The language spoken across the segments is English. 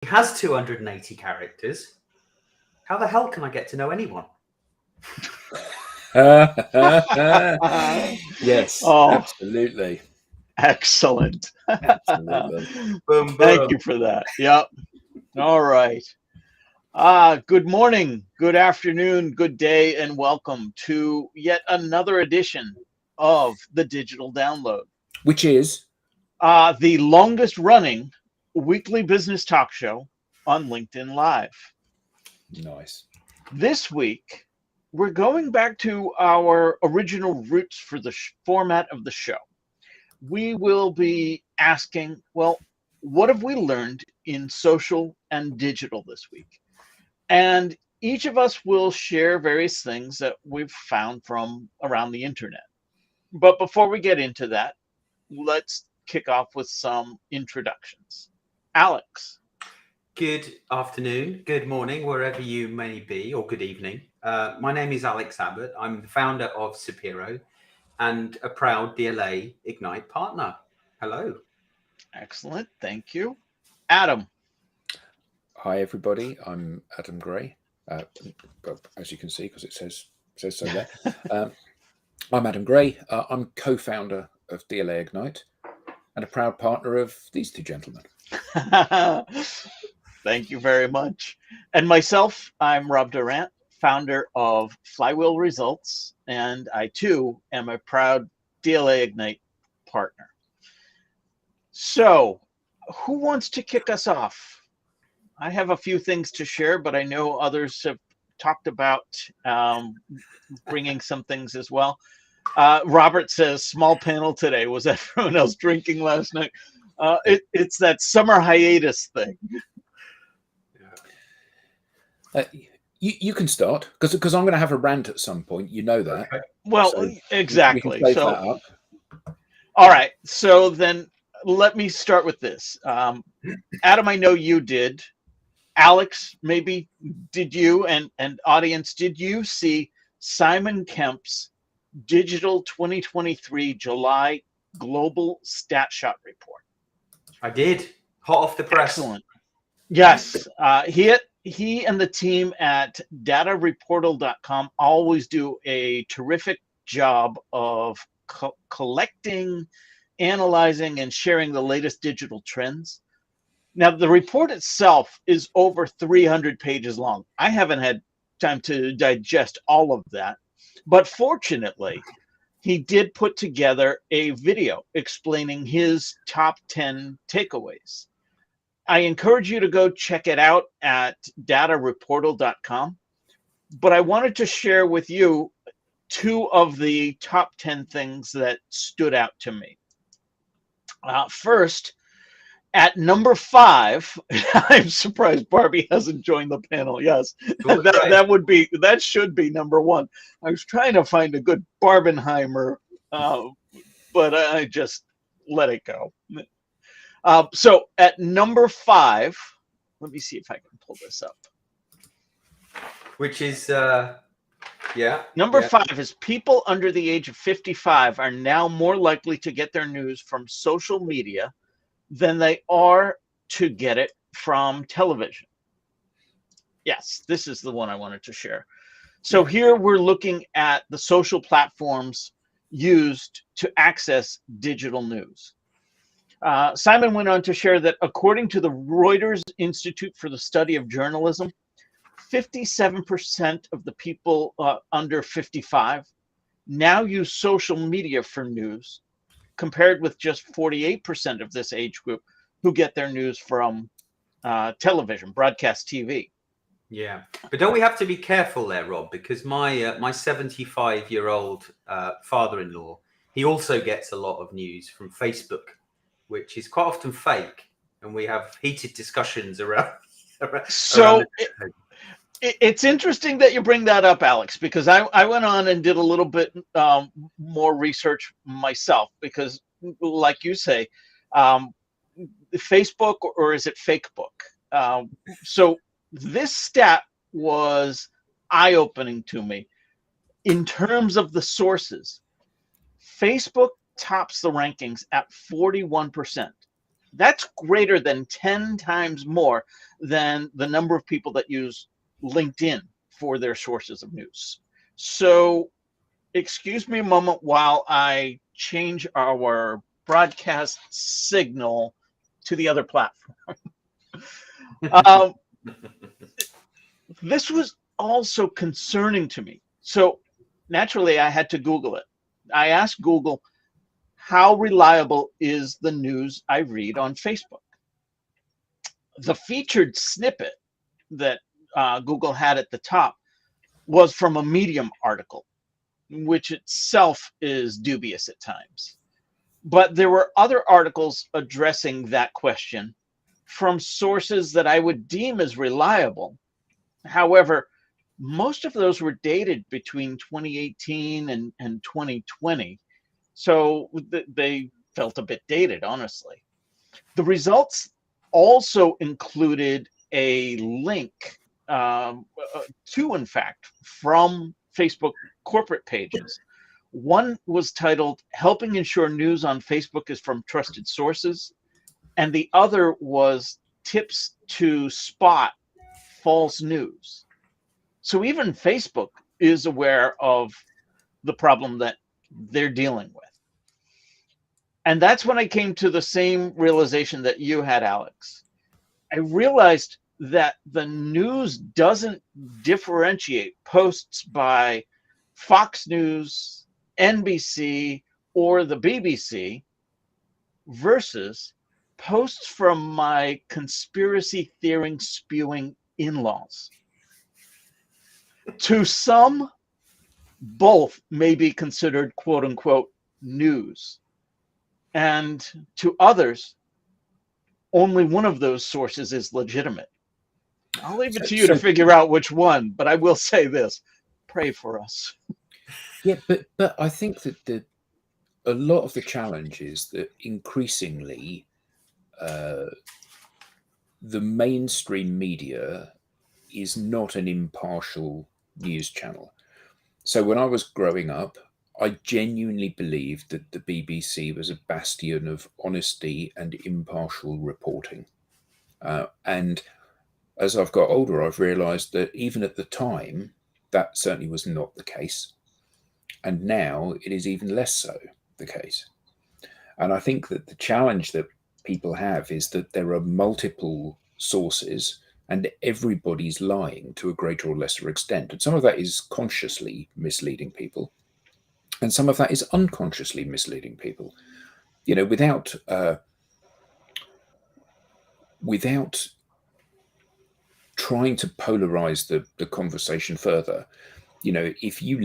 has 280 characters. How the hell can I get to know anyone? Yes, Oh, absolutely. excellent. Absolutely. Boom, Thank boom. you for that. Yep. All right. Good morning, good afternoon, good day, and welcome to yet another edition of the Digital Download, Which is the longest running weekly business talk show on LinkedIn Live. nice. This week, we're going back to our original roots for the format of the show. We will be asking, well, what have we learned in social and digital this week? And each of us will share various things that we've found from around the internet. But before we get into that, let's kick off with some introductions. Alex. Good afternoon, good morning, wherever you may be, or good evening. My name is Alex Abbott. I'm the founder of Sapiro and a proud DLA Ignite partner. Hello. Excellent. Thank you. Adam. Hi, everybody. I'm Adam Gray. Well, as you can see, because it says so there. I'm Adam Gray. I'm co-founder of DLA Ignite and a proud partner of these two gentlemen. Thank you very much. And myself, I'm Rob Durant, founder of Flywheel Results, and I too am a proud DLA Ignite partner. So, who wants to kick us off? I have a few things to share, but I know others have talked about bringing some things as well. Robert says, small panel today. Was everyone else drinking last night? It's that summer hiatus thing. You can start because I'm going to have a rant at some point. You know that. Okay. Well, So we can exactly. save So, that up. all right. So then let me start with this. Adam, I know you did. Alex, maybe did you and audience, did you see Simon Kemp's Digital 2023 July Global Stat Shot Report? I did. Hot off the press. Excellent. Yes, he and the team at datareportal.com always do a terrific job of collecting, analyzing, and sharing the latest digital trends. Now, the report itself is over 300 pages long. I haven't had time to digest all of that, but fortunately, he did put together a video explaining his top 10 takeaways. I encourage you to go check it out at datareportal.com. But I wanted to share with you two of the top 10 things that stood out to me. First, at number 5, I'm surprised Barbie hasn't joined the panel. Yes, that should be number 1. I was trying to find a good Barbenheimer, but I just let it go. So at number 5, let me see if I can pull this up. Which is, yeah. Number 5 is people under the age of 55 are now more likely to get their news from social media than they are to get it from television. Yes, this is the one I wanted to share. So here we're looking at the social platforms used to access digital news. Simon went on to share that according to the Reuters Institute for the Study of Journalism, 57% of the people under 55 now use social media for news, compared with just 48% of this age group who get their news from television, broadcast TV. Yeah, but don't we have to be careful there, Rob? Because my 75-year-old father-in-law, he also gets a lot of news from Facebook, which is quite often fake, and we have heated discussions around. So it's interesting that you bring that up, Alex, because I went on and did a little bit more research myself, because, like you say, Facebook, or is it Fakebook? So this stat was eye-opening to me in terms of the sources. Facebook tops the rankings at 41%. That's greater than 10 times more than the number of people that use LinkedIn for their sources of news. So excuse me a moment while I change our broadcast signal to the other platform. um, this was also concerning to me. So naturally, I had to Google it. I asked Google, how reliable is the news I read on Facebook? The featured snippet that Google had at the top was from a Medium article, which itself is dubious at times. But there were other articles addressing that question from sources that I would deem as reliable. However, most of those were dated between 2018 and 2020. So they felt a bit dated, honestly. The results also included a link to, in fact, from Facebook corporate pages. One was titled, "Helping ensure news on Facebook is from trusted sources," and the other was tips to spot false news. So even Facebook is aware of the problem that they're dealing with. And that's when I came to the same realization that you had, Alex. I realized that the news doesn't differentiate posts by Fox News, NBC, or the BBC versus posts from my conspiracy theory spewing in-laws. To some, both may be considered quote unquote news. And to others, only one of those sources is legitimate. I'll leave it to you to figure out which one, but I will say this: pray for us. Yeah, but I think that a lot of the challenge is that increasingly the mainstream media is not an impartial news channel. So when I was growing up, I genuinely believed that the BBC was a bastion of honesty and impartial reporting. And as I've got older, I've realised that even at the time, that certainly was not the case. And now it is even less so the case. And I think that the challenge that people have is that there are multiple sources and everybody's lying to a greater or lesser extent. And some of that is consciously misleading people. And some of that is unconsciously misleading people. You know, without trying to polarize the conversation further, you know, if you're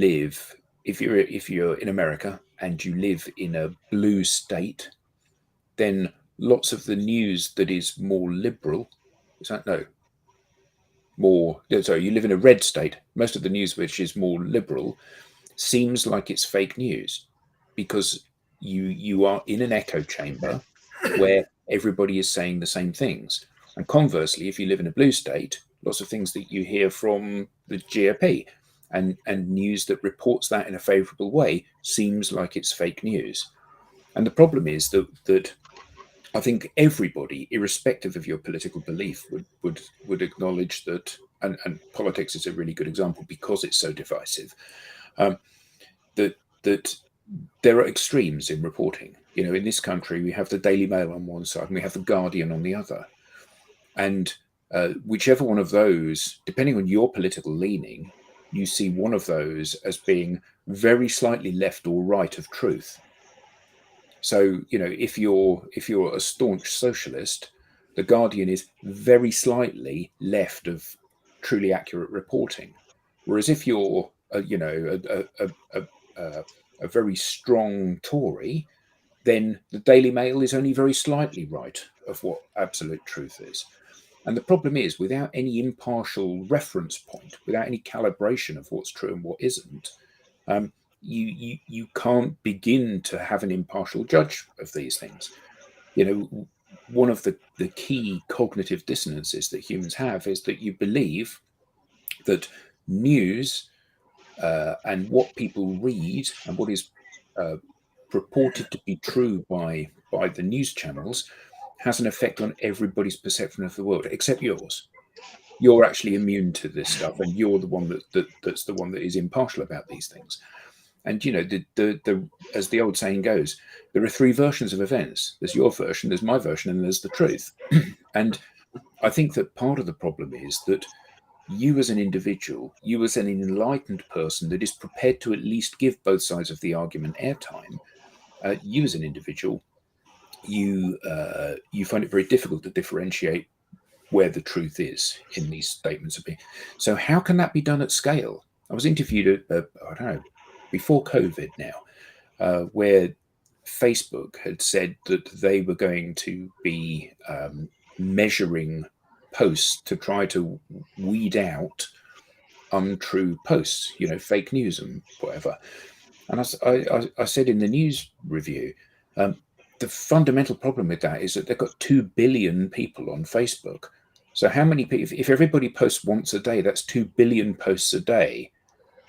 in America and you live in a blue state, then lots of the news that is more liberal, you live in a red state, most of the news which is more liberal seems like it's fake news because you are in an echo chamber where everybody is saying the same things. And conversely, if you live in a blue state, lots of things that you hear from the GOP and news that reports that in a favorable way seems like it's fake news. And the problem is that I think everybody, irrespective of your political belief, would acknowledge that, and politics is a really good example because it's so divisive, that there are extremes in reporting. You know, in this country, we have the Daily Mail on one side and we have the Guardian on the other. And whichever one of those, depending on your political leaning, you see one of those as being very slightly left or right of truth. So, you know, if you're a staunch socialist, the Guardian is very slightly left of truly accurate reporting. Whereas if you're, a very strong Tory, then the Daily Mail is only very slightly right of what absolute truth is. And the problem is, without any impartial reference point, without any calibration of what's true and what isn't, you can't begin to have an impartial judge of these things. You know, one of the key cognitive dissonances that humans have is that you believe that news and what people read and what is purported to be true by the news channels has an effect on everybody's perception of the world, except yours. You're actually immune to this stuff, and you're the one that's the one that is impartial about these things. And you know, the as the old saying goes, there are three versions of events. There's your version, there's my version, and there's the truth. And I think that part of the problem is that you as an individual, you as an enlightened person that is prepared to at least give both sides of the argument airtime, you as an individual, you find it very difficult to differentiate where the truth is in these statements. So how can that be done at scale? I was interviewed I don't know, before COVID now, where Facebook had said that they were going to be measuring posts to try to weed out untrue posts, you know, fake news and whatever. And I said in the news review, the fundamental problem with that is that they've got 2 billion people on Facebook. So how many people, if everybody posts once a day, that's 2 billion posts a day.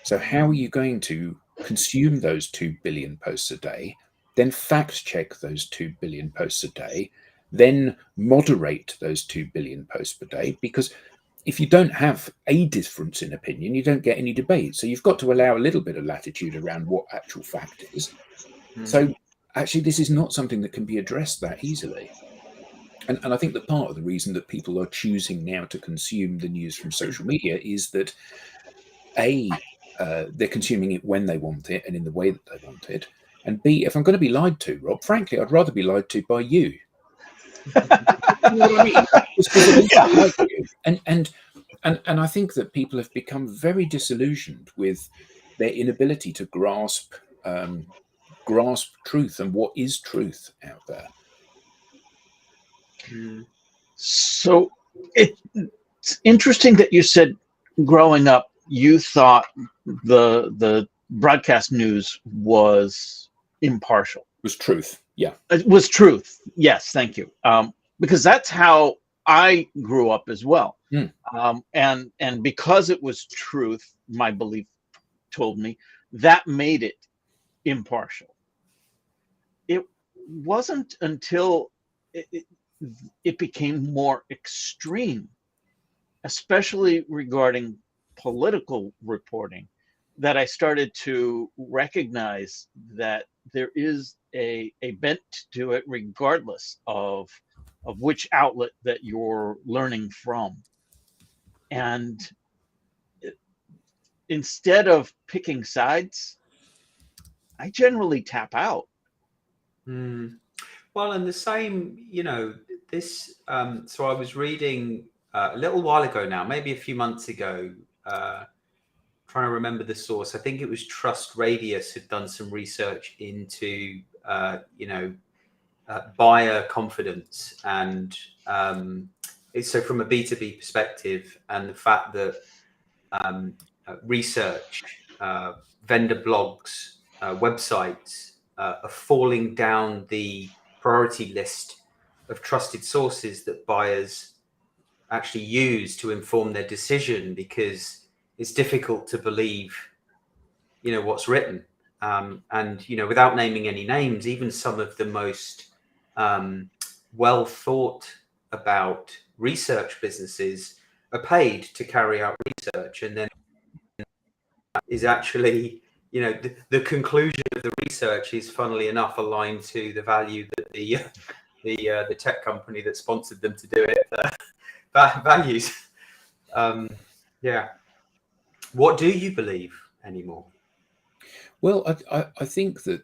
So how are you going to consume those 2 billion posts a day, then fact check those 2 billion posts a day, then moderate those 2 billion posts per day? Because if you don't have a difference in opinion, you don't get any debate. So you've got to allow a little bit of latitude around what actual fact is. So actually, this is not something that can be addressed that easily. And I think that part of the reason that people are choosing now to consume the news from social media is that they're consuming it when they want it and in the way that they want it. And B, if I'm going to be lied to, Rob, frankly, I'd rather be lied to by you. You know what I mean? Just because at least I like you. And I think that people have become very disillusioned with their inability to grasp truth and what is truth out there. So it's interesting that you said growing up you thought the broadcast news was impartial. Was truth. Yeah. It was truth. Yes, thank you. Because that's how I grew up as well. And because it was truth, my belief told me, that made it impartial. It wasn't until it became more extreme, especially regarding political reporting, that I started to recognize that there is a bent to it, regardless of which outlet that you're learning from. And instead of picking sides, I generally tap out. Well, and the same, you know, this, so I was reading a little while ago now, maybe a few months ago, trying to remember the source. I think it was Trust Radius had done some research into, buyer confidence. And it's so from a B2B perspective, and the fact that research, vendor blogs, websites are falling down the priority list of trusted sources that buyers actually use to inform their decision, because it's difficult to believe, you know, what's written. And, you know, without naming any names, even some of the most well thought about research businesses are paid to carry out research, and then is actually, you know, the conclusion of the research is, funnily enough, aligned to the value that the tech company that sponsored them to do it values. Yeah. What do you believe anymore? Well, I think that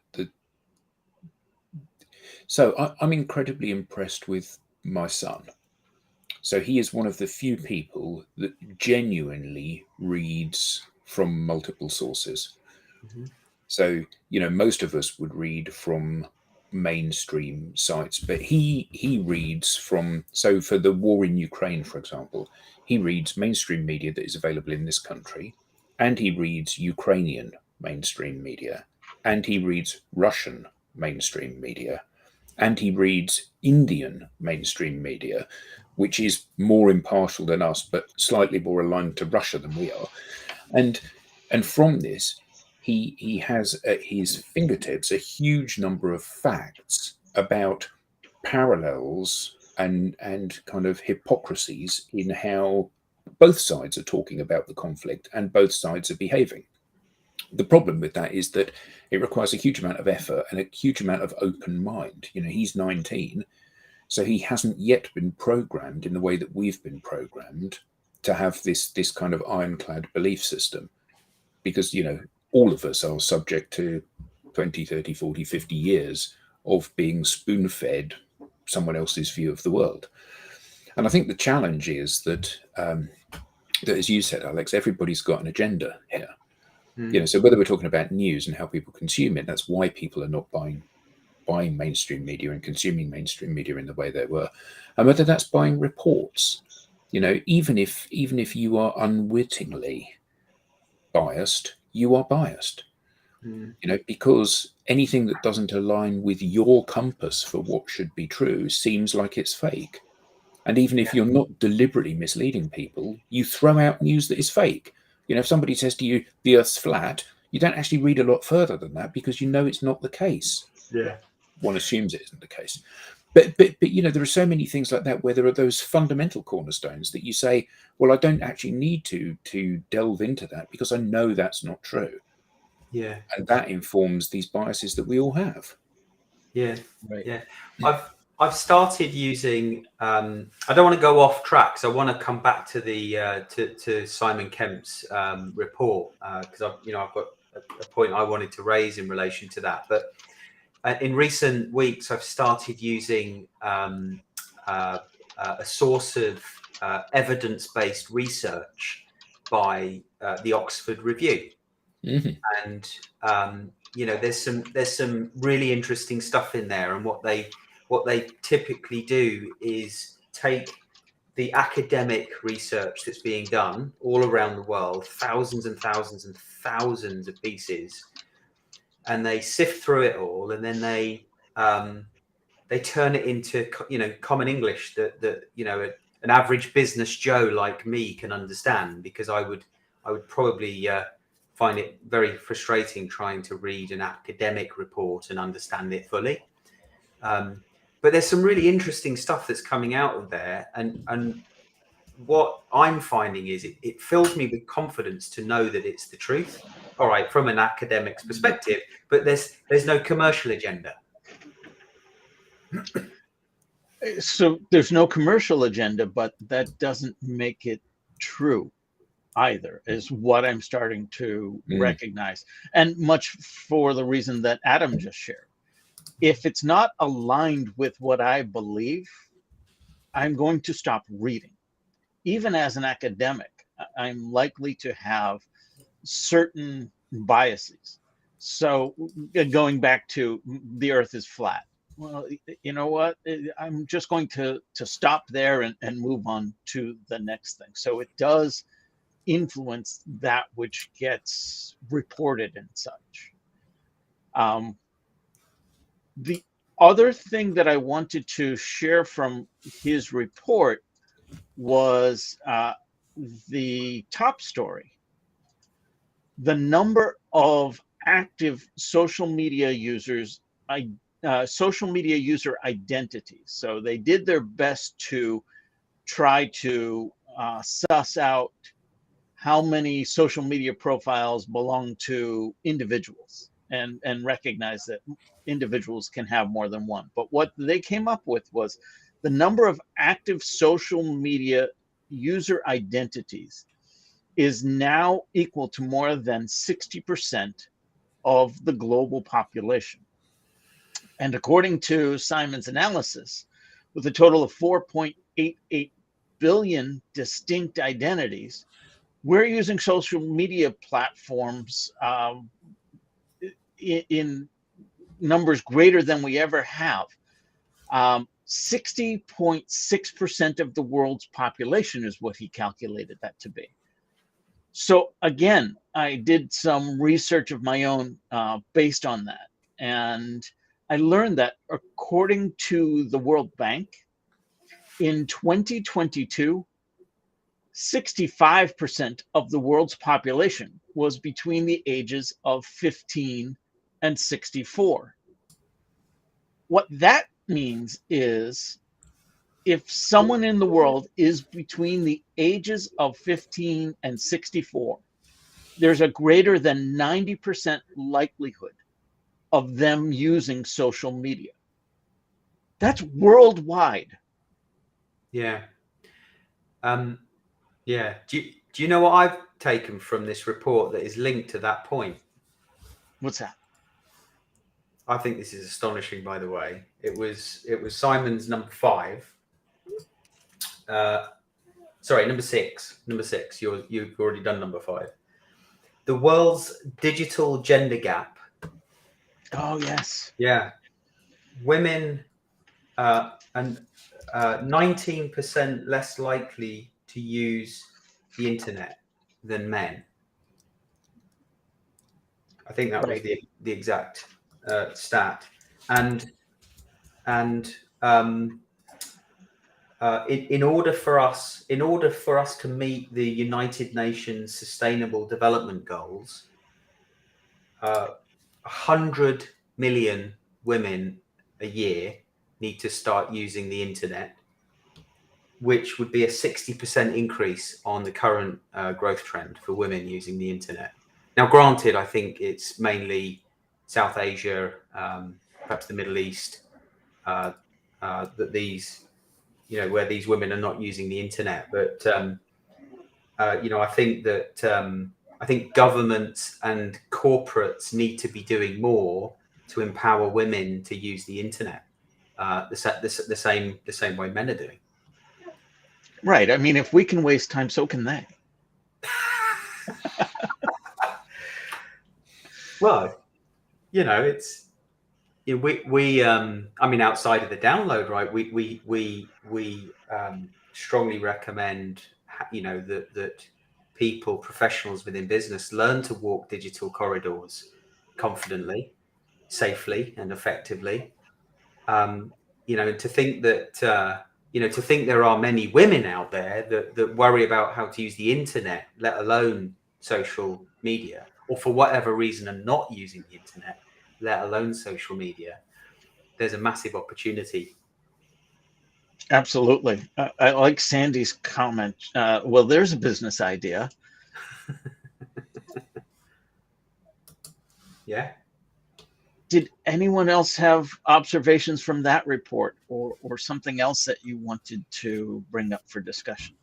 so I'm incredibly impressed with my son. So he is one of the few people that genuinely reads from multiple sources. So, you know, most of us would read from mainstream sites, but he reads from, so for the war in Ukraine, for example, he reads mainstream media that is available in this country, and he reads Ukrainian mainstream media, and he reads Russian mainstream media, and he reads Indian mainstream media, which is more impartial than us, but slightly more aligned to Russia than we are. And from this, he has at his fingertips a huge number of facts about parallels and kind of hypocrisies in how both sides are talking about the conflict and both sides are behaving. The problem with that is that it requires a huge amount of effort and a huge amount of open mind. You know, he's 19, so he hasn't yet been programmed in the way that we've been programmed to have this kind of ironclad belief system, because, you know, all of us are subject to 20, 30, 40, 50 years of being spoon-fed someone else's view of the world. And I think the challenge is that, that, as you said, Alex, everybody's got an agenda here. You know, so whether we're talking about news and how people consume it, that's why people are not buying mainstream media and consuming mainstream media in the way they were, and whether that's buying reports. You know, even if you are unwittingly biased, you are biased. You know, because anything that doesn't align with your compass for what should be true seems like it's fake. And even if you're not deliberately misleading people, you throw out news that is fake. You know, if somebody says to you, the Earth's flat, you don't actually read a lot further than that because you know it's not the case. Yeah. One assumes it isn't the case. But you know, there are so many things like that where there are those fundamental cornerstones that you say, well, I don't actually need to delve into that because I know that's not true. Yeah. And that informs these biases that we all have. Yeah. Right. Yeah. I've started using. I don't want to go off track, so I want to come back to the to Simon Kemp's report because I've got a point I wanted to raise in relation to that. But in recent weeks, I've started using a source of evidence-based research by the Oxford Review, and you know, there's some really interesting stuff in there, and what they typically do is take the academic research that's being done all around the world, thousands and thousands and thousands of pieces, and they sift through it all, and then they turn it into, you know, common English that you know, an average business Joe like me can understand, because I would probably find it very frustrating trying to read an academic report and understand it fully. But there's some really interesting stuff that's coming out of there, and what I'm finding is it fills me with confidence to know that it's the truth. All right, from an academic's perspective, but there's no commercial agenda. So there's no commercial agenda, but that doesn't make it true either, is what I'm starting to recognize, and much for the reason that Adam just shared. If it's not aligned with what I believe, I'm going to stop reading. Even as an academic, I'm likely to have certain biases. So going back to the Earth is flat. Well, you know what? I'm just going to stop there and move on to the next thing. So it does influence that which gets reported and such. The other thing that I wanted to share from his report was the top story. The number of active social media users, social media user identities. So they did their best to try to suss out how many social media profiles belong to individuals, and recognize that individuals can have more than one. But what they came up with was the number of active social media user identities is now equal to more than 60% of the global population. And according to Simon's analysis, with a total of 4.88 billion distinct identities, we're using social media platforms in numbers greater than we ever have. 60.6% of the world's population is what he calculated that to be. So again, I did some research of my own based on that. And I learned that according to the World Bank, in 2022, 65% of the world's population was between the ages of 15 and 64. What that means is if someone in the world is between the ages of 15 and 64, there's a greater than 90% likelihood of them using social media. That's worldwide. Yeah. Yeah. Do you know what I've taken from this report that is linked to that point? What's that? I think this is astonishing, by the way. It was Simon's number 5. Sorry, number 6. Number 6. You've already done number 5. The world's digital gender gap. Oh, yes. Yeah. Women and 19% less likely to use the internet than men. I think that was the exact stat. And in order for us to meet the United Nations Sustainable Development Goals, 100 million women a year need to start using the internet, which would be a 60% increase on the current growth trend for women using the internet. Now, granted, I think it's mainly South Asia, perhaps the Middle East, that these, where these women are not using the internet. But I think that I think governments and corporates need to be doing more to empower women to use the internet, the same way men are doing. Right. I mean, if we can waste time, so can they. Well, it's we I mean, outside of the download, right? We strongly recommend that people, professionals within business, learn to walk digital corridors confidently, safely, and effectively. And to think that to think there are many women out there that worry about how to use the internet, let alone social media, or for whatever reason are not using the internet, let alone social media. There's a massive opportunity. Absolutely. I like Sandy's comment. Well, there's a business idea. Yeah. Did anyone else have observations from that report or something else that you wanted to bring up for discussion?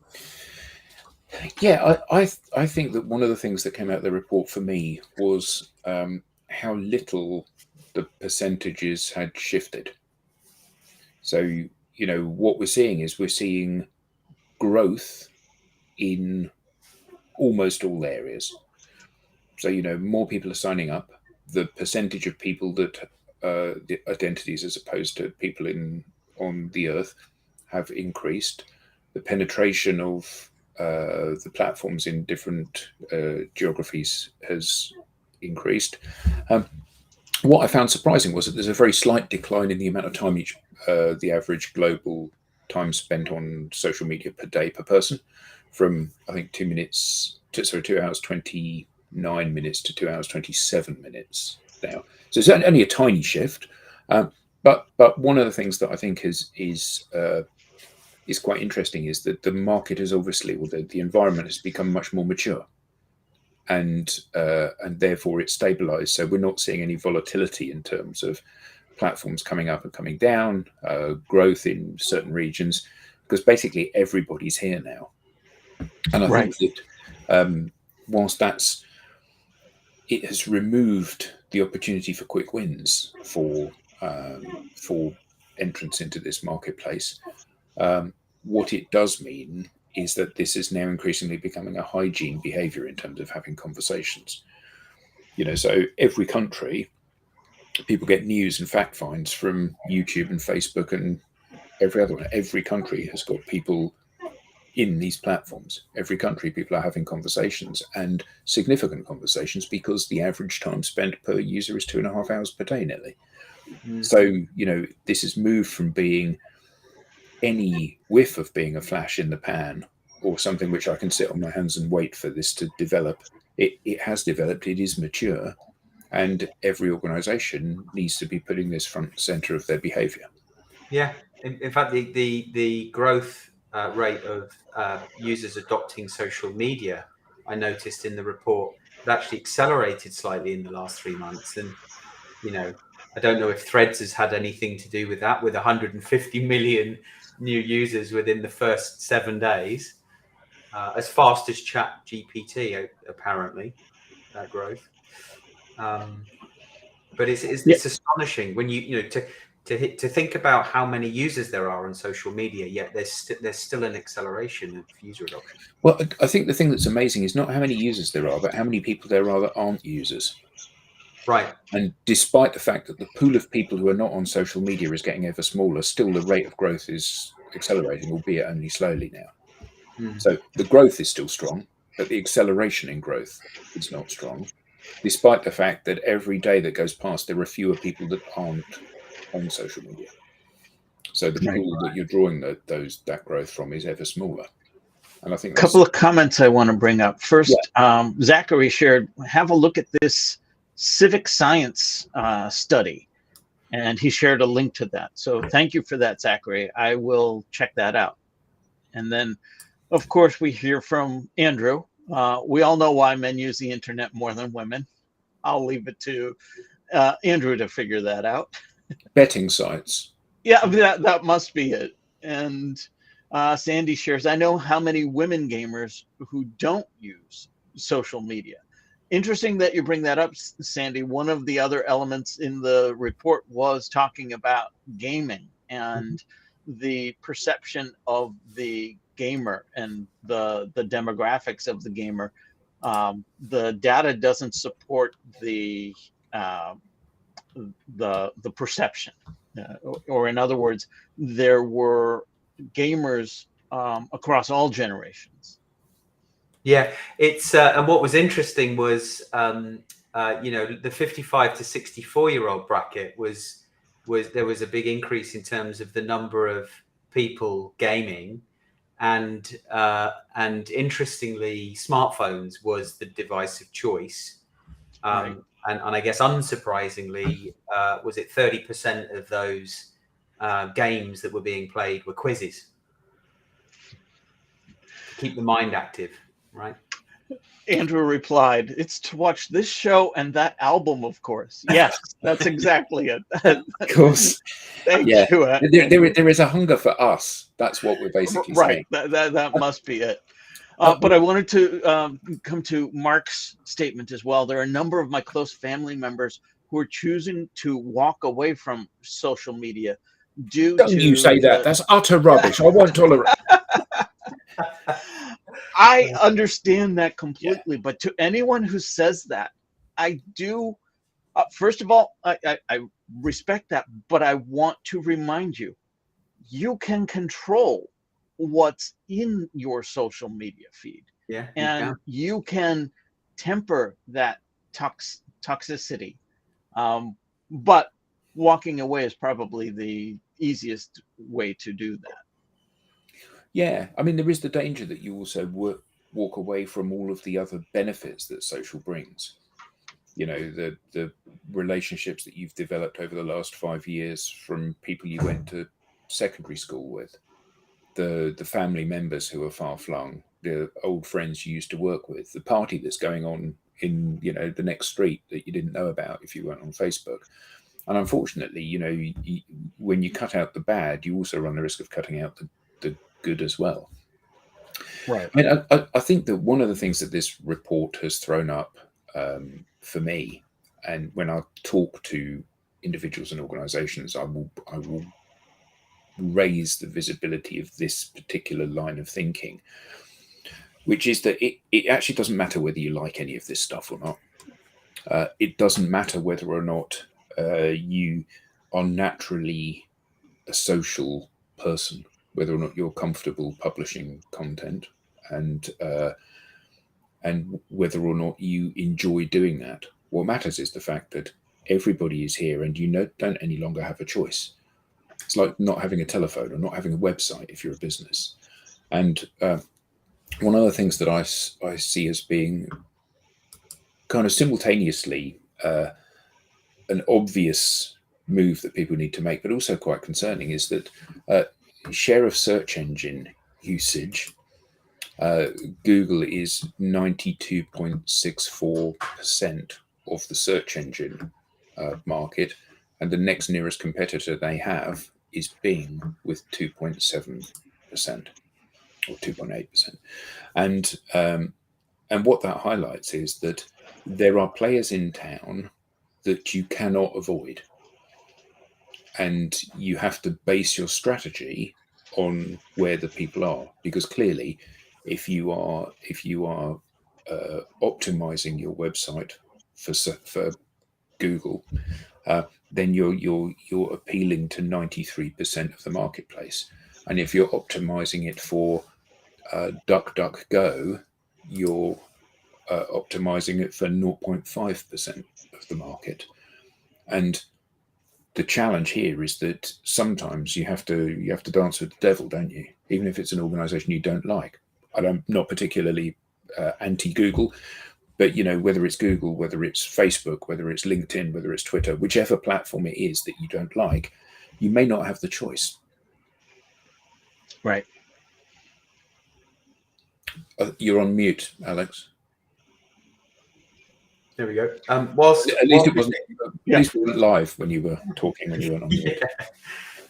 Yeah, I think that one of the things that came out of the report for me was how little the percentages had shifted. So, what we're seeing is we're seeing growth in almost all areas. So, more people are signing up. The percentage of people that the identities as opposed to people on the earth have increased. The penetration of the platforms in different geographies has increased. What I found surprising was that there's a very slight decline in the amount of time the average global time spent on social media per day per person, from I think 2 hours 29 minutes to 2 hours 27 minutes now. So it's only a tiny shift, but one of the things that I think is quite interesting is that the market has obviously, the environment has become much more mature, and therefore it's stabilized. So we're not seeing any volatility in terms of platforms coming up and coming down, growth in certain regions, because basically everybody's here now. And I think that whilst it has removed the opportunity for quick wins for entrance into this marketplace, what it does mean is that this is now increasingly becoming a hygiene behavior in terms of having conversations. So every country, people get news and fact finds from YouTube and Facebook and every other one. Every country has got people in these platforms. Every country, people are having conversations, and significant conversations, because the average time spent per user is 2.5 hours per day nearly. So, this has moved from being any whiff of being a flash in the pan or something which I can sit on my hands and wait for this to develop. It has developed, it is mature, and every organization needs to be putting this front and center of their behavior. Yeah, in fact, the growth rate of users adopting social media, I noticed in the report, it actually accelerated slightly in the last 3 months. And I don't know if Threads has had anything to do with that, with 150 million new users within the first 7 days, as fast as Chat GPT, apparently, that growth. But it's astonishing when to think about how many users there are on social media, yet there's still an acceleration of user adoption. Well, I think the thing that's amazing is not how many users there are, but how many people there are that aren't users. Right. And despite the fact that the pool of people who are not on social media is getting ever smaller, still the rate of growth is accelerating, albeit only slowly now. So the growth is still strong, but the acceleration in growth is not strong, despite the fact that every day that goes past, there are fewer people that aren't on social media. So the pool that you're drawing that growth from is ever smaller. And I think a couple of comments I want to bring up. First, Zachary shared, have a look at this civic science study, and he shared a link to that. So thank you for that, Zachary. I will check that out. And then, of course, we hear from Andrew. We all know why men use the internet more than women. I'll leave it to Andrew to figure that out. Betting sites. Yeah, that must be it. And Sandy shares, I know how many women gamers who don't use social media. Interesting that you bring that up, Sandy. One of the other elements in the report was talking about gaming and the perception of the gamer and the demographics of the gamer. The data doesn't support the perception, or in other words, there were gamers across all generations. Yeah, it's and what was interesting was the 55 to 64-year-old bracket was there was a big increase in terms of the number of people gaming, and interestingly, smartphones was the device of choice. Right. And I guess unsurprisingly, was it 30% of those games that were being played were quizzes to keep the mind active, right? Andrew replied, it's to watch this show and that album, of course. Yes, that's exactly it. Of course. Thank you. There is a hunger for us. That's what we're basically saying. Right. That must be it. But I wanted to come to Mark's statement as well. There are a number of my close family members who are choosing to walk away from social media due Don't to you say that. That's utter rubbish. I won't tolerate. I understand that completely, but to anyone who says that, I do. First of all, I respect that, but I want to remind you, you can control what's in your social media feed. Yeah, and you can temper that toxicity. But walking away is probably the easiest way to do that. Yeah, I mean, there is the danger that you also walk away from all of the other benefits that social brings. You know, the relationships that you've developed over the last 5 years from people you went to secondary school with, the family members who are far flung, the old friends you used to work with, the party that's going on in the next street that you didn't know about if you weren't on Facebook. And unfortunately, when you cut out the bad, you also run the risk of cutting out the good as well. Right. I mean, I think that one of the things that this report has thrown up for me, and when I talk to individuals and organizations, I will raise the visibility of this particular line of thinking, which is that it actually doesn't matter whether you like any of this stuff or not. It doesn't matter whether or not you are naturally a social person, whether or not you're comfortable publishing content, and whether or not you enjoy doing that. What matters is the fact that everybody is here, and don't any longer have a choice. It's like not having a telephone or not having a website if you're a business. And one of the things that I see as being kind of simultaneously an obvious move that people need to make, but also quite concerning, is that share of search engine usage, Google is 92.64% of the search engine market, and the next nearest competitor they have is Bing with 2.7% or 2.8%. And what that highlights is that there are players in town that you cannot avoid, and you have to base your strategy on where the people are, because clearly, if you are optimizing your website for Google, then you're appealing to 93% of the marketplace, and if you're optimizing it for DuckDuckGo, you're optimizing it for 0.5% of the market. And the challenge here is that sometimes you have to dance with the devil, don't you? Even if it's an organization you don't like. I'm not particularly anti-Google, but whether it's Google, whether it's Facebook, whether it's LinkedIn, whether it's Twitter, whichever platform it is that you don't like, you may not have the choice. Right. You're on mute, Alex. There we go. Whilst at least we weren't live when you were talking, when you weren't on mute.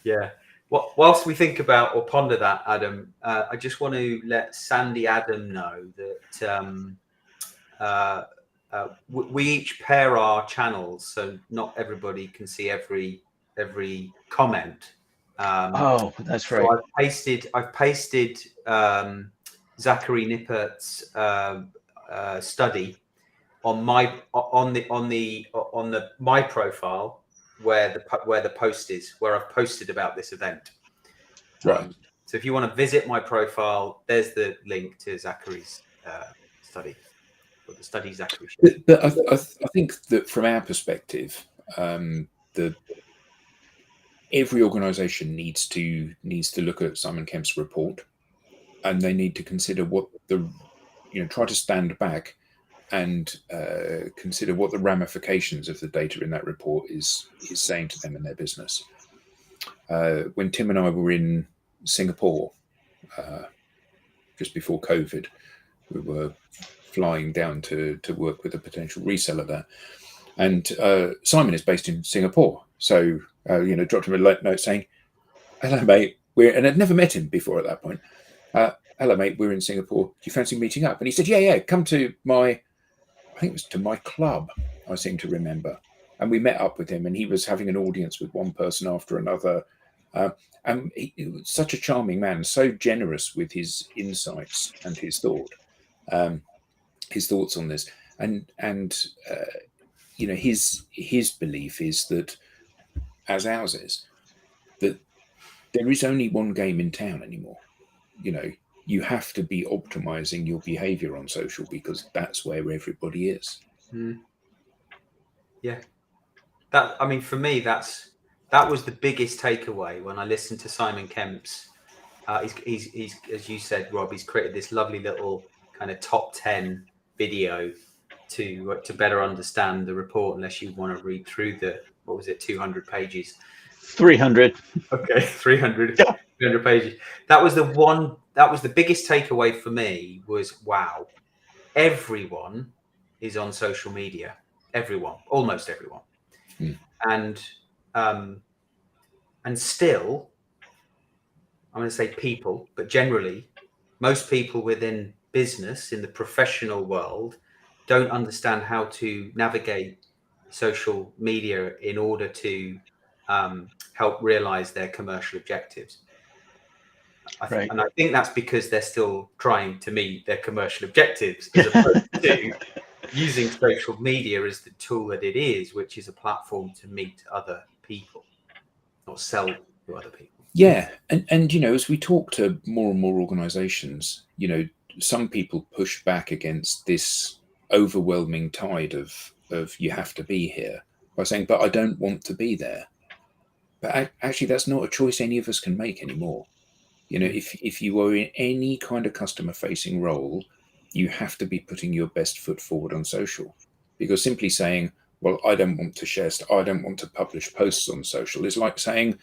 Yeah. Whilst we think about or ponder that, Adam, I just want to let Sandy Adam know that we each pair our channels, so not everybody can see every comment. That's right. So I've pasted Zachary Nippert's study on my profile where the post is, where I've posted about this event. Right. So if you want to visit my profile, there's the link to Zachary's study, or the study Zachary shared. But I think that from our perspective, every organisation needs to look at Simon Kemp's report, and they need to consider what try to stand back and consider what the ramifications of the data in that report is saying to them in their business. When Tim and I were in Singapore just before COVID, we were flying down to work with a potential reseller there, and Simon is based in Singapore, so dropped him a note saying, "Hello, mate. And I'd never met him before at that point. Hello, mate. We're in Singapore. Do you fancy meeting up?" And he said, "Yeah. Come to my." I think it was to my club, I seem to remember. And we met up with him, and he was having an audience with one person after another. And he was such a charming man, so generous with his insights and his thoughts on this. And his belief is that, as ours is, that there is only one game in town anymore. You have to be optimizing your behavior on social, because that's where everybody is. Yeah. For me, that was the biggest takeaway when I listened to Simon Kemp's. He's as you said, Rob, he's created this lovely little kind of top 10 video to better understand the report, unless you want to read through 200 pages. 300. Okay, 300. Yeah. 300 pages. That was the biggest takeaway for me, was wow, everyone is on social media. Everyone, almost everyone. And still, I'm going to say people, but generally, most people within business, in the professional world, don't understand how to navigate social media in order to help realize their commercial objectives. And I think that's because they're still trying to meet their commercial objectives, as opposed to using social media as the tool that it is, which is a platform to meet other people, or sell to other people. Yeah, and as we talk to more and more organizations, some people push back against this overwhelming tide of you have to be here, by saying, but I don't want to be there. But actually, that's not a choice any of us can make anymore. If you are in any kind of customer facing role, you have to be putting your best foot forward on social, because simply saying, well, I don't want to share stuff. I don't want to publish posts on social. It's like saying,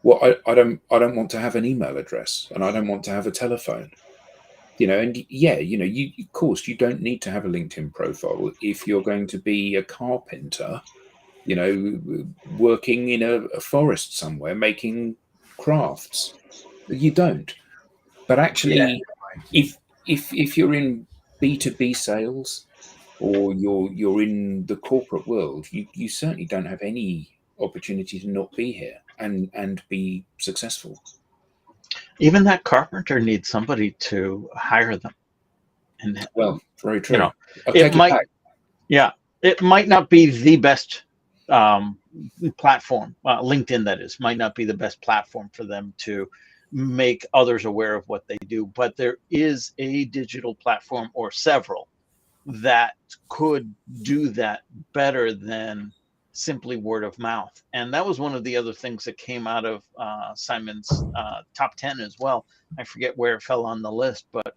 well, I don't want to have an email address, and I don't want to have a telephone. And yeah, you of course you don't need to have a LinkedIn profile if you're going to be a carpenter, working in a forest somewhere making crafts. You don't. But actually, if you're in B2B sales, or you're in the corporate world, you certainly don't have any opportunity to not be here and be successful. Even that carpenter needs somebody to hire them. And well, very true. I'll it take might, it back. yeah, it might not be the best platform. LinkedIn, that is, might not be the best platform for them to make others aware of what they do, but there is a digital platform or several that could do that better than simply word of mouth. And that was one of the other things that came out of Simon's top 10 as well. I forget where it fell on the list, but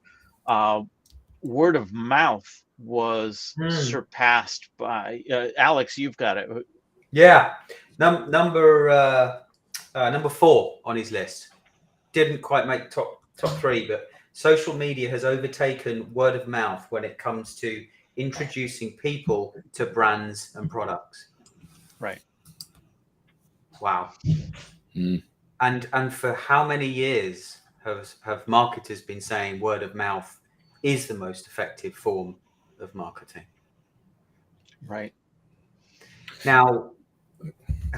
word of mouth was surpassed by Alex. You've got it. Yeah, number 4 on his list. Didn't quite make top 3, but social media has overtaken word of mouth when it comes to introducing people to brands and products. Right. Wow. And for how many years have marketers been saying word of mouth is the most effective form of marketing? Right. Now,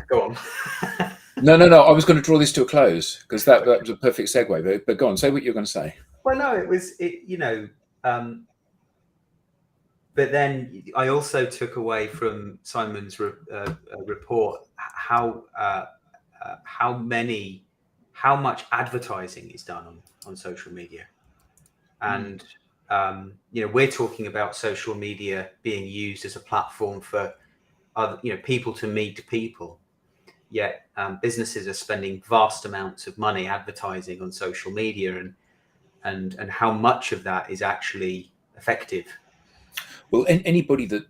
go on. No. I was going to draw this to a close because that was a perfect segue. But go on, say what you're going to say. Well, no, but then I also took away from Simon's report how much advertising is done on social media, and we're talking about social media being used as a platform for other, people to meet people. Yet businesses are spending vast amounts of money advertising on social media, and how much of that is actually effective. Well, anybody that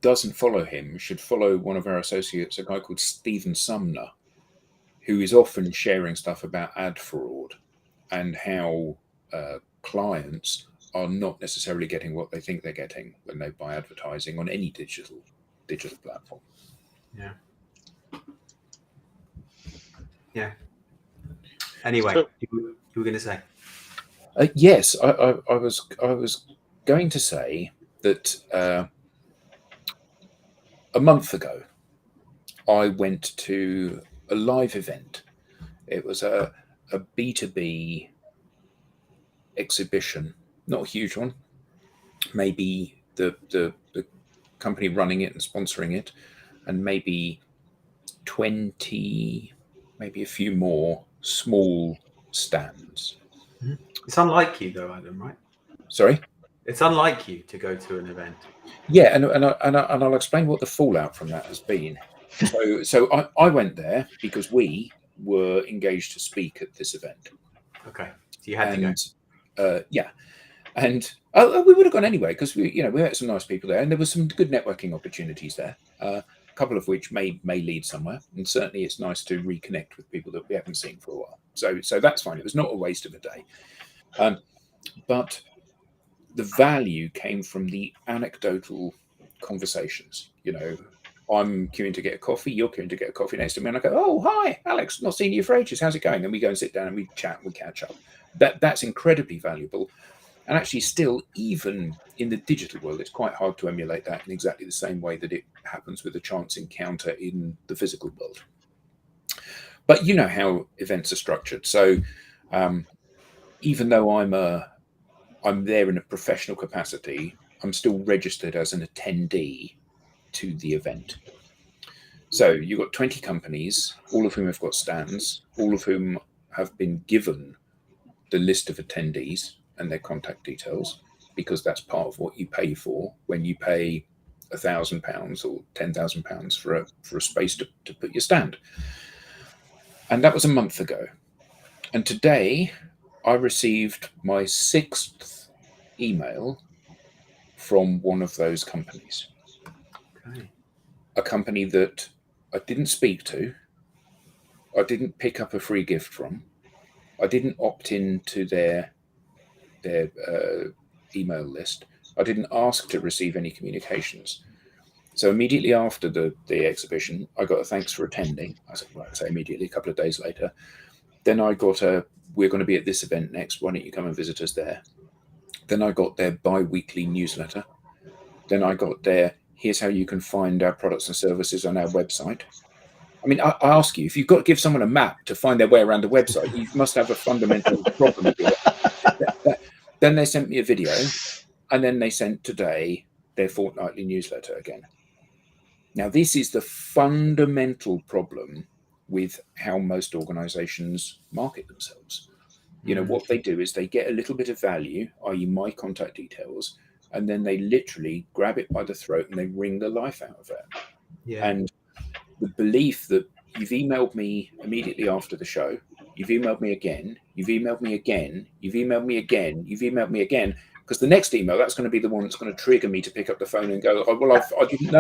doesn't follow him should follow one of our associates, a guy called Stephen Sumner, who is often sharing stuff about ad fraud and how clients are not necessarily getting what they think they're getting when they buy advertising on any digital platform. Yeah. Anyway, So, you were going to say? Yes, I was going to say that a month ago, I went to a live event. It was a B2B exhibition, not a huge one. Maybe the company running it and sponsoring it, and maybe 20, maybe a few more small stands. It's unlike you, though, Adam, right? Sorry? It's unlike you to go to an event. Yeah, and I'll explain what the fallout from that has been. So I went there because we were engaged to speak at this event. Okay, so you had to go. Yeah, and we would have gone anyway because we met some nice people there, and there were some good networking opportunities there. A couple of which may lead somewhere, and certainly it's nice to reconnect with people that we haven't seen for a while. So that's fine. It was not a waste of a day, but the value came from the anecdotal conversations. I'm queuing to get a coffee, you're queuing to get a coffee next to me, and I go, "Oh, hi, Alex, not seen you for ages. How's it going?" Then we go and sit down and we chat, we catch up. That's incredibly valuable. And actually, still, even in the digital world, it's quite hard to emulate that in exactly the same way that it happens with a chance encounter in the physical world. But you know how events are structured. So even though I'm there in a professional capacity, I'm still registered as an attendee to the event. So you've got 20 companies, all of whom have got stands, all of whom have been given the list of attendees and their contact details, because that's part of what you pay for when you pay £1,000 or £10,000 for a space to put your stand. And that was a month ago. And today I received my 6th email from one of those companies. Okay. a company that I didn't speak to, I didn't pick up a free gift from, I didn't opt into their email list, I didn't ask to receive any communications. So immediately after the exhibition, I got a thanks for attending. I said, well, I say immediately, a couple of days later. Then I got we're going to be at this event next. Why don't you come and visit us there? Then I got their bi-weekly newsletter. Then I got their, here's how you can find our products and services on our website. I mean, I ask you, if you've got to give someone a map to find their way around a website, you must have a fundamental problem. Then they sent me a video, and then they sent today their fortnightly newsletter again. Now, this is the fundamental problem with how most organizations market themselves. You know, what they do is they get a little bit of value, i.e. my contact details, and then they literally grab it by the throat and they wring the life out of it. Yeah. And the belief that you've emailed me immediately after the show, you've emailed me again, you've emailed me again, you've emailed me again, you've emailed me again, because the next email, that's going to be the one that's going to trigger me to pick up the phone and go, oh, well, I didn't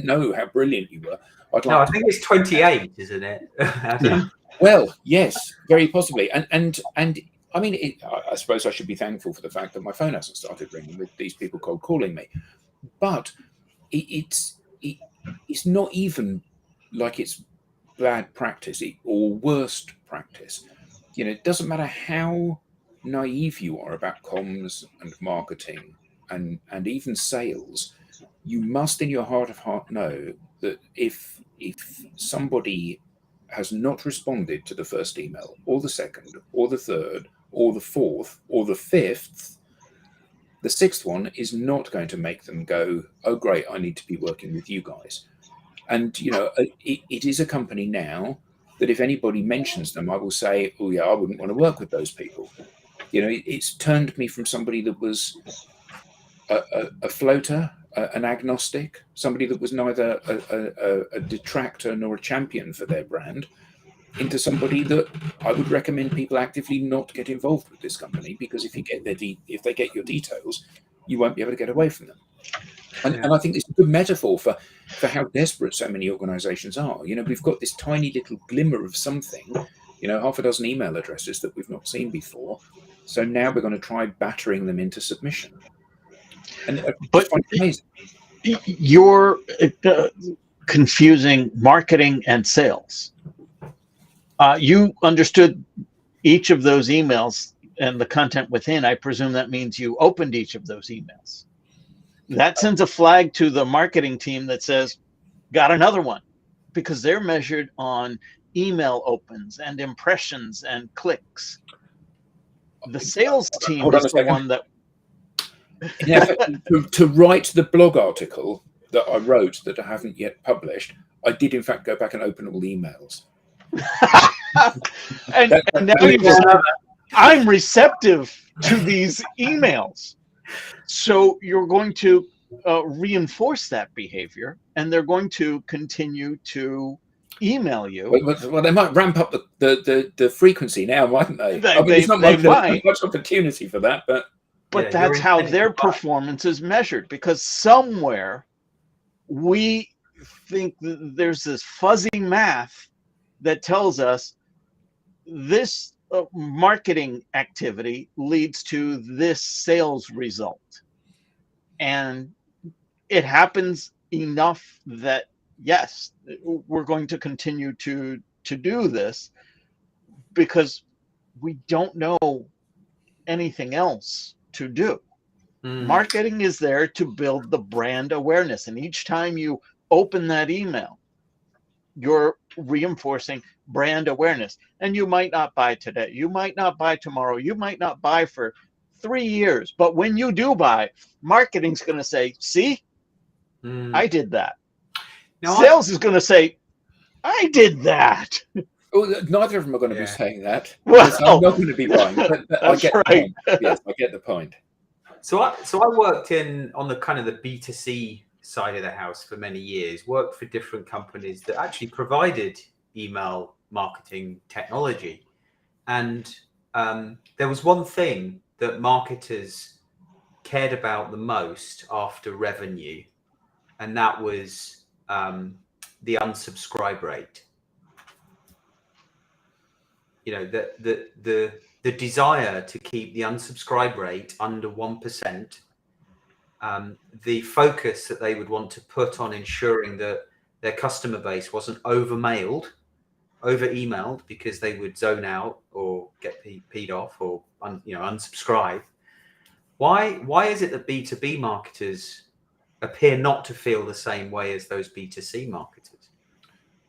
know how brilliant you were. No, I think it's 28, isn't it? Yeah. Well, yes, very possibly. And I mean, I suppose I should be thankful for the fact that my phone hasn't started ringing with these people cold calling me. But it's not even like it's bad practice or worst practice. You know, it doesn't matter how naive you are about comms and marketing and even sales. You must, in your heart of heart, know that if somebody has not responded to the first email, or the second, or the third, or the fourth, or the fifth, the sixth one is not going to make them go, oh, great, I need to be working with you guys. And, you know, it is a company now that if anybody mentions them, I will say, oh, yeah, I wouldn't want to work with those people. You know, it's turned me from somebody that was a floater, an agnostic, somebody that was neither a detractor nor a champion for their brand, into somebody that I would recommend people actively not get involved with this company, because if they get your details, you won't be able to get away from them. And I think it's a good metaphor for how desperate so many organizations are. You know, we've got this tiny little glimmer of something, you know, half a dozen email addresses that we've not seen before. So now we're going to try battering them into submission. And But you're confusing marketing and sales. You understood each of those emails and the content within. I presume that means you opened each of those emails. That sends a flag to the marketing team that says, got another one, because they're measured on email opens and impressions and clicks. The sales team is the one that... to write the blog article that I wrote that I haven't yet published, I did in fact go back and open all the emails. and now you've said, I'm receptive to these emails. So you're going to reinforce that behavior, and they're going to continue to email you. Well, they might ramp up the frequency now, mightn't they? There's not much opportunity for that, but yeah, that's how their performance is measured, because somewhere we think that there's this fuzzy math that tells us this marketing activity leads to this sales result. And it happens enough that, yes, we're going to continue to do this because we don't know anything else to do. Marketing is there to build the brand awareness. And each time you open that email, you're reinforcing brand awareness. And you might not buy today. You might not buy tomorrow. You might not buy for 3 years. But when you do buy, marketing's going to say, see, I did that. Now, sales is going to say, I did that. Well, neither of them are going to be saying that. Well, I'm not going to be buying. But I get right. The point. Yes, I get the point. So I worked on the kind of the B2C side of the house for many years, worked for different companies that actually provided email marketing technology. And there was one thing that marketers cared about the most after revenue, and that was the unsubscribe rate. You know, the desire to keep the unsubscribe rate under 1%, the focus that they would want to put on ensuring that their customer base wasn't over emailed because they would zone out or get peed off or unsubscribe. Why is it that B2B marketers appear not to feel the same way as those B2C marketers?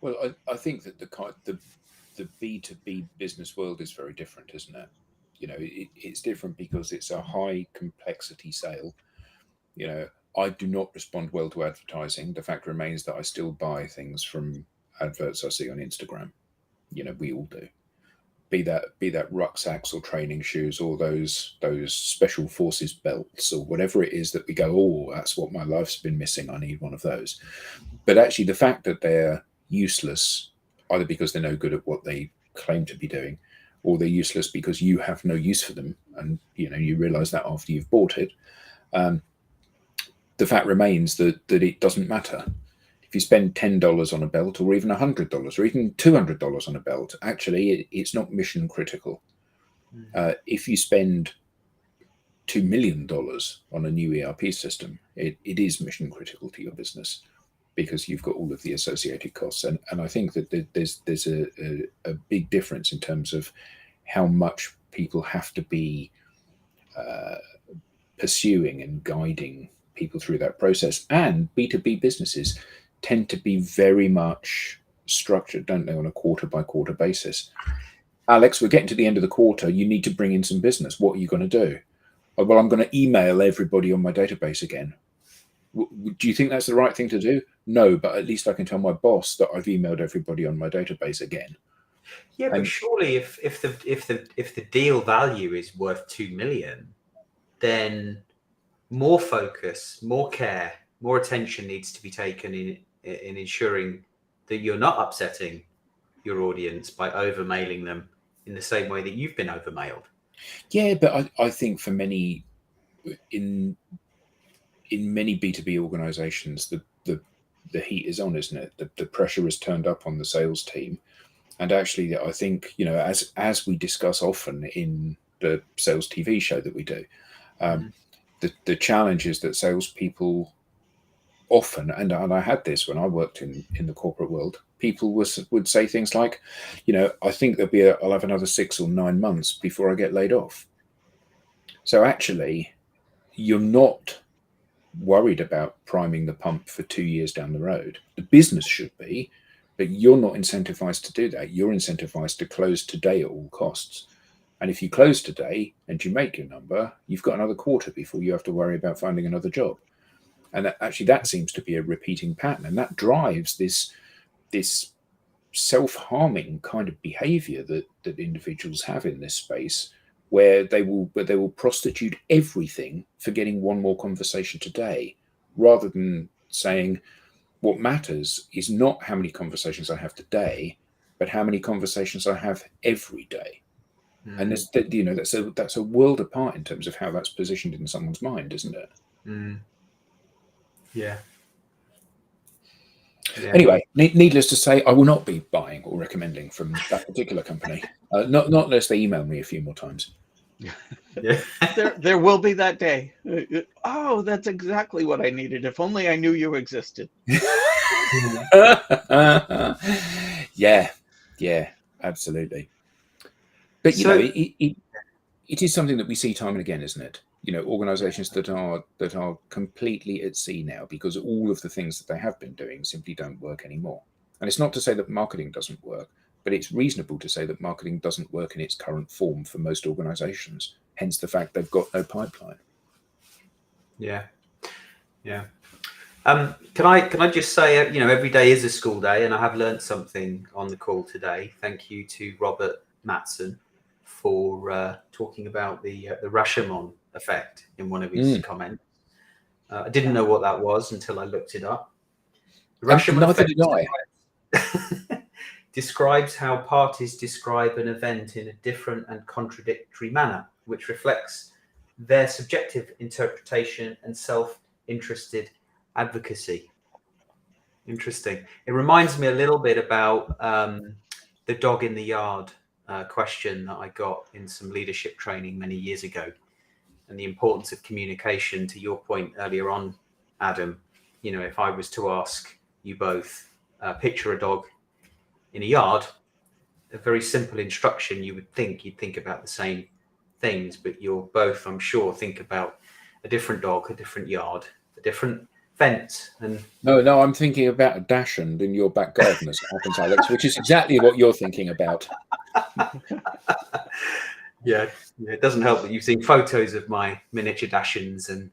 Well, I think that the B2B business world is very different, isn't it? You know, it's different because it's a high complexity sale. You know, I do not respond well to advertising. The fact remains that I still buy things from adverts I see on Instagram. You know, we all do. Be that rucksacks or training shoes or those special forces belts or whatever it is that we go, oh, that's what my life's been missing. I need one of those. But actually, the fact that they're useless, either because they're no good at what they claim to be doing, or they're useless because you have no use for them, and you realize that after you've bought it. The fact remains that it doesn't matter. If you spend $10 on a belt, or even $100, or even $200 on a belt, actually it's not mission critical. If you spend $2 million on a new ERP system, it is mission critical to your business, because you've got all of the associated costs. And I think that there's a big difference in terms of how much people have to be pursuing and guiding people through that process. And B2B businesses tend to be very much structured, don't they, on a quarter by quarter basis. Alex, we're getting to the end of the quarter. You need to bring in some business. What are you going to do? Oh, well, I'm going to email everybody on my database again. Do you think that's the right thing to do? No, but at least I can tell my boss that I've emailed everybody on my database again. Yeah, but surely if the deal value is worth 2 million, then more focus, more care, more attention needs to be taken in ensuring that you're not upsetting your audience by over mailing them in the same way that you've been over mailed. Yeah, but I think for many in many B2B organizations, the heat is on, isn't it? The pressure is turned up on the sales team. And actually, I think, as we discuss often in the sales TV show that we do, the challenge is that salespeople often, and I had this when I worked in the corporate world, people would say things like, I think I'll have another 6 or 9 months before I get laid off. So actually, you're not worried about priming the pump for 2 years down the road. The business should be, but you're not incentivized to do that. You're incentivized to close today at all costs. And if you close today and you make your number, you've got another quarter before you have to worry about finding another job. And that seems to be a repeating pattern. And that drives this self-harming kind of behavior that individuals have in this space, where they will prostitute everything for getting one more conversation today, rather than saying, what matters is not how many conversations I have today, but how many conversations I have every day. And that's a world apart in terms of how that's positioned in someone's mind, isn't it? Yeah. Anyway, needless to say, I will not be buying or recommending from that particular company. Not unless they email me a few more times. Yeah. There will be that day. Oh, that's exactly what I needed. If only I knew you existed. Yeah, absolutely. But it is something that we see time and again, isn't it? Organizations that are completely at sea now because all of the things that they have been doing simply don't work anymore. And it's not to say that marketing doesn't work, but it's reasonable to say that marketing doesn't work in its current form for most organizations. Hence the fact they've got no pipeline. Yeah. Can I just say, every day is a school day, and I have learned something on the call today. Thank you to Robert Matson for talking about the Rashomon effect in one of his comments. I didn't know what that was until I looked it up. The Rashomon effect describes how parties describe an event in a different and contradictory manner, which reflects their subjective interpretation and self-interested advocacy. Interesting. It reminds me a little bit about the dog in the yard question that I got in some leadership training many years ago, and the importance of communication. To your point earlier on, Adam, if I was to ask you both, picture a dog in a yard, a very simple instruction, you'd think about the same things, but you'll both, I'm sure, think about a different dog, a different yard, a different fence. And No, I'm thinking about a dachshund in your back garden, as it happens, Alex, which is exactly what you're thinking about. Yeah, it doesn't help that you've seen photos of my miniature dachshunds and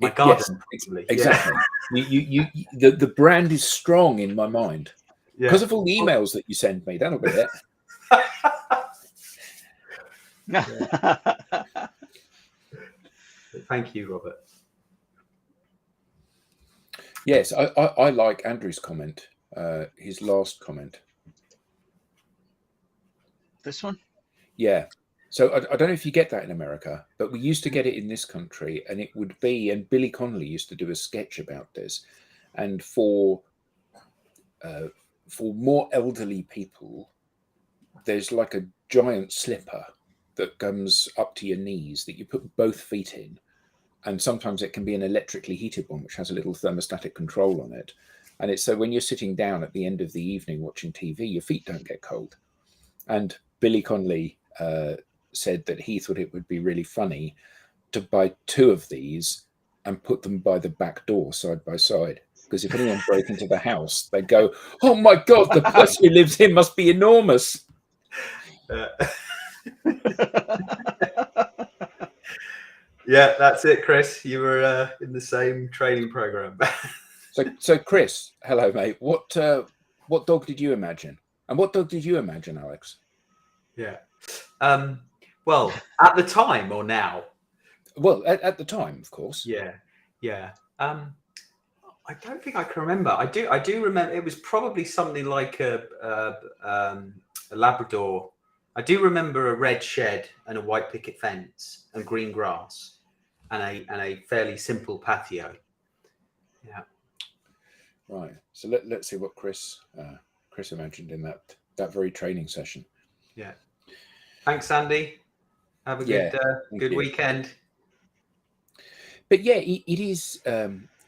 my garden. Yes, exactly. You, the brand is strong in my mind because of all the emails that you send me. That'll be it. Thank you, Robert. Yes, I like Andrew's comment, his last comment. This one? Yeah. So I don't know if you get that in America, but we used to get it in this country, and it would be, and Billy Connolly used to do a sketch about this, and for more elderly people, there's like a giant slipper that comes up to your knees that you put both feet in, and sometimes it can be an electrically heated one which has a little thermostatic control on it, and it's so when you're sitting down at the end of the evening watching TV, your feet don't get cold. And Billy Connolly said that he thought it would be really funny to buy 2 of these and put them by the back door side by side, because if anyone broke into the house, they'd go, "Oh my God, the person who lives here must be enormous." Yeah, that's it, Chris. You were in the same training program. So Chris, hello, mate. What dog did you imagine? And what dog did you imagine, Alex? Yeah. Well, at the time or now? Well, at the time, of course. Yeah. I don't think I can remember. I do remember it was probably something like a Labrador. I do remember a red shed and a white picket fence and green grass and a fairly simple patio. Yeah. Right. So let's see what Chris imagined in that very training session. Yeah. Thanks, Andy. Have a good weekend. But yeah, it is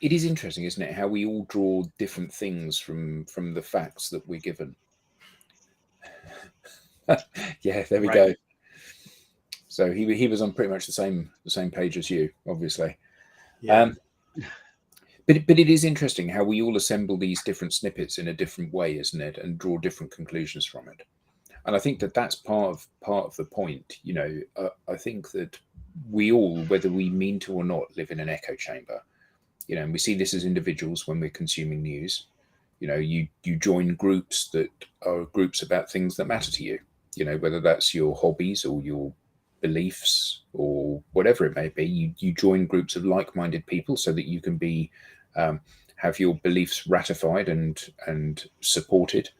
interesting, isn't it? How we all draw different things from the facts that we're given. Yeah, there we go. So he was on pretty much the same page as you, obviously. Yeah. But it is interesting how we all assemble these different snippets in a different way, isn't it? And draw different conclusions from it. And I think that that's part of the point. I think that we all, whether we mean to or not, live in an echo chamber. And we see this as individuals when we're consuming news. You join groups that are groups about things that matter to you. Whether that's your hobbies or your beliefs or whatever it may be. You join groups of like-minded people so that you can be have your beliefs ratified and supported.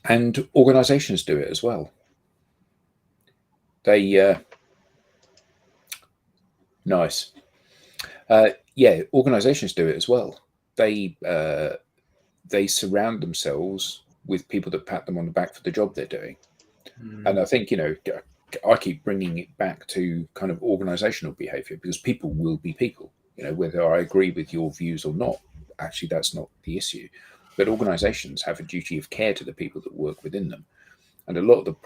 And organizations do it as well. They nice. Organizations do it as well. They surround themselves with people that pat them on the back for the job they're doing. And I think, I keep bringing it back to kind of organizational behavior, because people will be people, whether I agree with your views or not. Actually, that's not the issue. But organizations have a duty of care to the people that work within them. And a lot of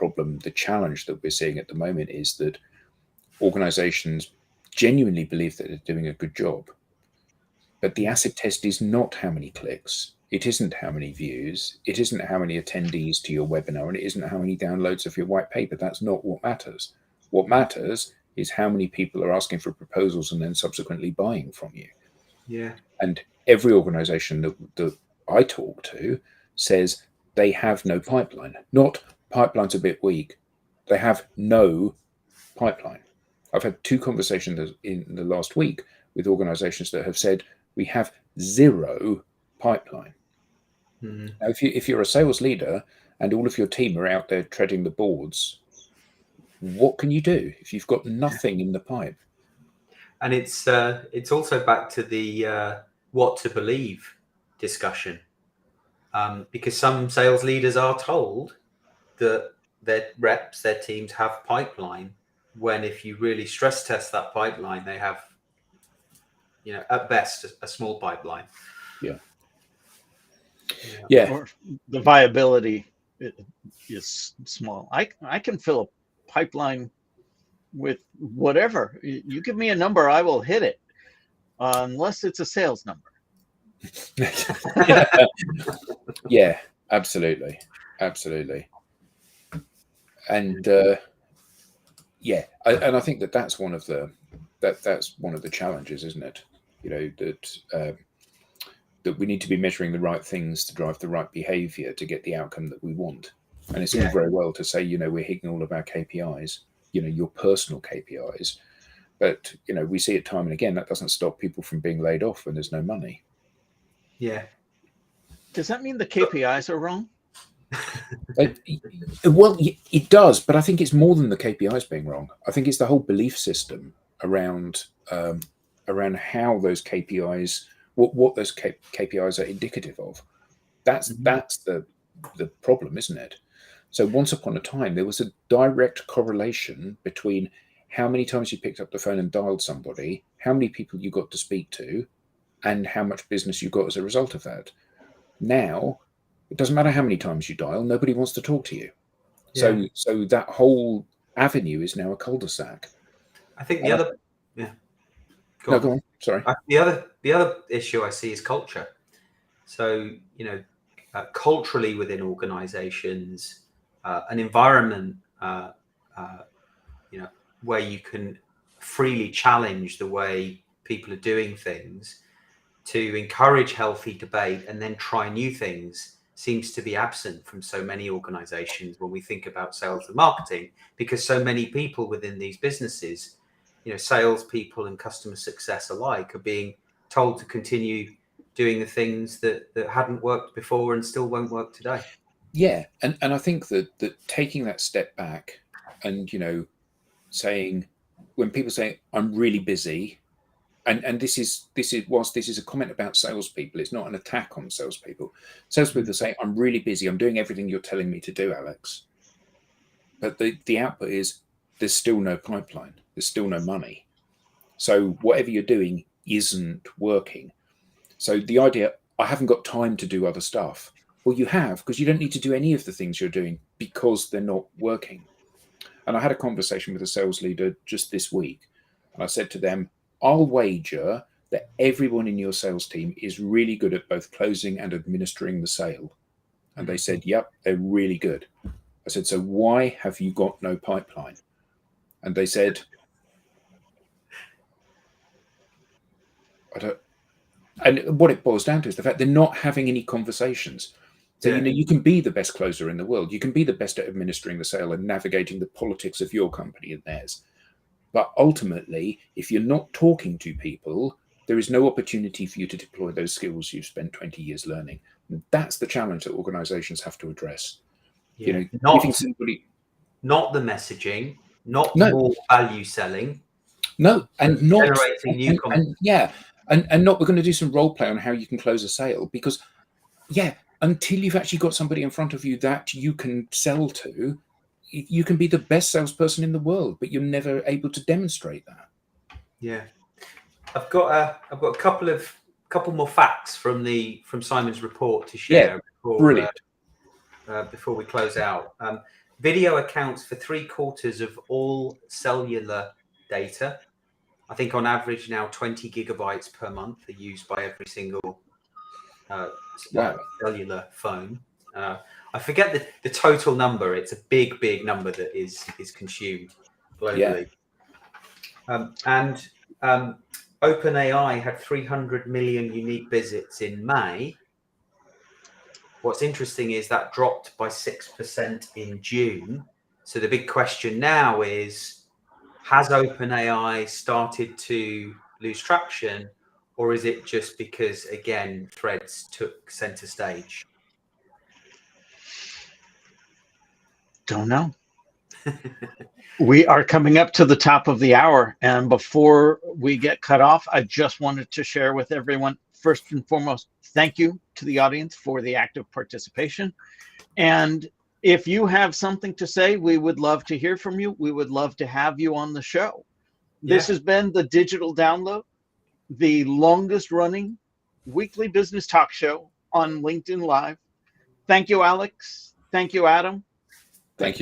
the challenge that we're seeing at the moment is that organizations genuinely believe that they're doing a good job. But the acid test is not how many clicks. It isn't how many views. It isn't how many attendees to your webinar. And it isn't how many downloads of your white paper. That's not what matters. What matters is how many people are asking for proposals and then subsequently buying from you. Yeah. And every organization that I talk to says they have no pipeline. Not pipeline's a bit weak. They have no pipeline. I've had 2 conversations in the last week with organizations that have said we have 0 pipeline. Mm-hmm. Now, if you're a sales leader and all of your team are out there treading the boards, what can you do if you've got nothing in the pipe? And it's also back to the what to believe discussion, because some sales leaders are told that their reps, their teams have pipeline, when if you really stress test that pipeline, they have, at best a small pipeline. Yeah. Or the viability is small. I can fill a pipeline with whatever. You give me a number, I will hit it, unless it's a sales number. Yeah, absolutely. And and I think that's one of the challenges, isn't it? That we need to be measuring the right things to drive the right behavior to get the outcome that we want. And it's all very well to say, we're hitting all of our KPIs, your personal KPIs, but we see it time and again, that doesn't stop people from being laid off when there's no money. Yeah. Does that mean the KPIs are wrong? Well, it does, but I think it's more than the KPIs being wrong. I think it's the whole belief system around how those KPIs, what those KPIs are indicative of. That's the problem, isn't it? So once upon a time, there was a direct correlation between how many times you picked up the phone and dialed somebody, how many people you got to speak to, and how much business you got as a result of that. Now, it doesn't matter how many times you dial, nobody wants to talk to you. Yeah. So that whole avenue is now a cul-de-sac. I think the other, Go on. Sorry. The other issue I see is culture. So, culturally within organizations, an environment, where you can freely challenge the way people are doing things, to encourage healthy debate and then try new things, seems to be absent from so many organizations when we think about sales and marketing, because so many people within these businesses, salespeople and customer success alike, are being told to continue doing the things that hadn't worked before and still won't work today. Yeah, and I think that taking that step back and saying, when people say I'm really busy, and this is whilst this is a comment about salespeople, it's not an attack on salespeople. Salespeople say I'm really busy, I'm doing everything you're telling me to do, Alex. But the output is there's still no pipeline, there's still no money. So whatever you're doing isn't working. So the idea, I haven't got time to do other stuff. Well, you have, because you don't need to do any of the things you're doing because they're not working. And I had a conversation with a sales leader just this week, and I said to them, I'll wager that everyone in your sales team is really good at both closing and administering the sale. And they said, yep, they're really good. I said, so why have you got no pipeline? And they said, I don't. And what it boils down to is the fact they're not having any conversations. So, you can be the best closer in the world. You can be the best at administering the sale and navigating the politics of your company and theirs. But ultimately, if you're not talking to people, there is no opportunity for you to deploy those skills you've spent 20 years learning. And that's the challenge that organizations have to address. Yeah. Not the messaging, not more value selling. No, and not generating new content. And not we're going to do some role play on how you can close a sale, because until you've actually got somebody in front of you that you can sell to, you can be the best salesperson in the world, but you're never able to demonstrate that. Yeah, I've got a couple more facts from Simon's report to share. Brilliant. Before we close out, video accounts for 3/4 of all cellular data. I think on average now 20 gigabytes per month are used by every single cellular phone. I forget the total number. It's a big number that is consumed globally. And OpenAI had 300 million unique visits in May. What's interesting is that dropped by 6% in June. So the big question now is, has OpenAI started to lose traction, or is it just because, again, Threads took center stage? Don't know. We are coming up to the top of the hour, and before we get cut off, I just wanted to share with everyone, first and foremost, thank you to the audience for the active participation. And if you have something to say, we would love to hear from you. We would love to have you on the show. This has been the Digital Download, the longest running weekly business talk show on LinkedIn Live. Thank you, Alex. Thank you, Adam. Thank you.